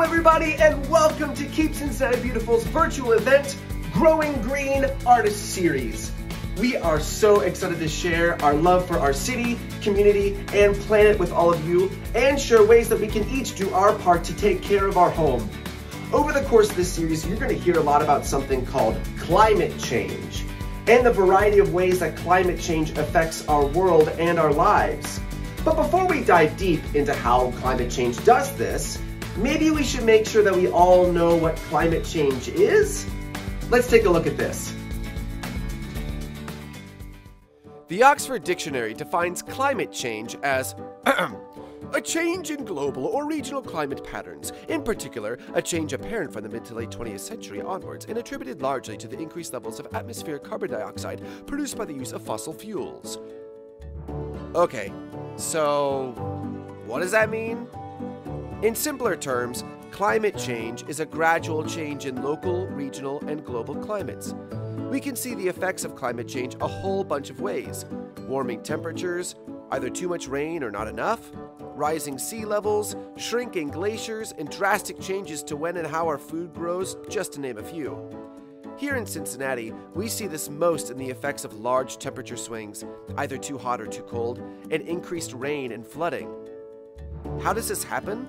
Hello everybody and welcome to Keep Cincinnati Beautiful's virtual event, Growing Green Artist Series. We are so excited to share our love for our city, community, and planet with all of you and share ways that we can each do our part to take care of our home. Over the course of this series, you're going to hear a lot about something called climate change and the variety of ways that climate change affects our world and our lives. But before we dive deep into how climate change does this, maybe we should make sure that we all know what climate change is. Let's take a look at this. The Oxford Dictionary defines climate change as a change in global or regional climate patterns, in particular, a change apparent from the mid to late 20th century onwards and attributed largely to the increased levels of atmospheric carbon dioxide produced by the use of fossil fuels. Okay, so what does that mean? In simpler terms, climate change is a gradual change in local, regional, and global climates. We can see the effects of climate change a whole bunch of ways. Warming temperatures, either too much rain or not enough, rising sea levels, shrinking glaciers, and drastic changes to when and how our food grows, just to name a few. Here in Cincinnati, we see this most in the effects of large temperature swings, either too hot or too cold, and increased rain and flooding. How does this happen?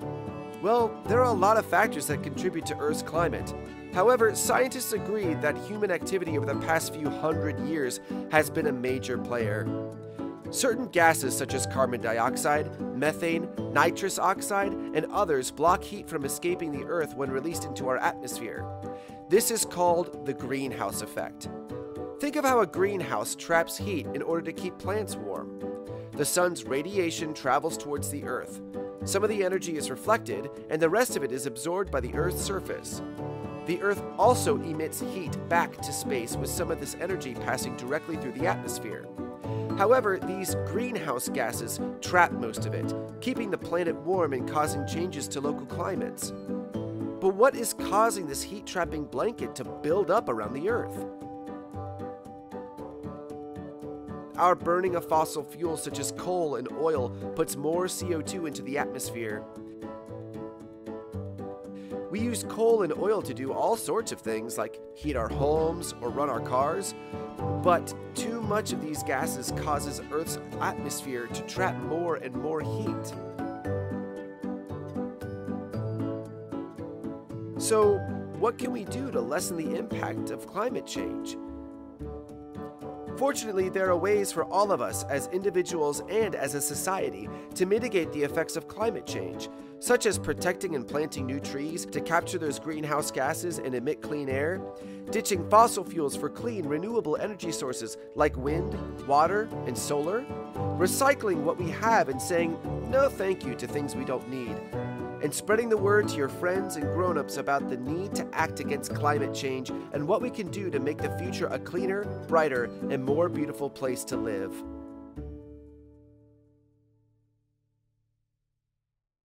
Well, there are a lot of factors that contribute to Earth's climate. However, scientists agree that human activity over the past few hundred years has been a major player. Certain gases such as carbon dioxide, methane, nitrous oxide, and others block heat from escaping the Earth when released into our atmosphere. This is called the greenhouse effect. Think of how a greenhouse traps heat in order to keep plants warm. The sun's radiation travels towards the Earth. Some of the energy is reflected, and the rest of it is absorbed by the Earth's surface. The Earth also emits heat back to space, with some of this energy passing directly through the atmosphere. However, these greenhouse gases trap most of it, keeping the planet warm and causing changes to local climates. But what is causing this heat-trapping blanket to build up around the Earth? Our burning of fossil fuels such as coal and oil puts more CO2 into the atmosphere. We use coal and oil to do all sorts of things like heat our homes or run our cars, but too much of these gases causes Earth's atmosphere to trap more and more heat. So, what can we do to lessen the impact of climate change? Fortunately, there are ways for all of us as individuals and as a society to mitigate the effects of climate change, such as protecting and planting new trees to capture those greenhouse gases and emit clean air, ditching fossil fuels for clean, renewable energy sources like wind, water, and solar, recycling what we have and saying no thank you to things we don't need, and spreading the word to your friends and grown-ups about the need to act against climate change and what we can do to make the future a cleaner, brighter, and more beautiful place to live.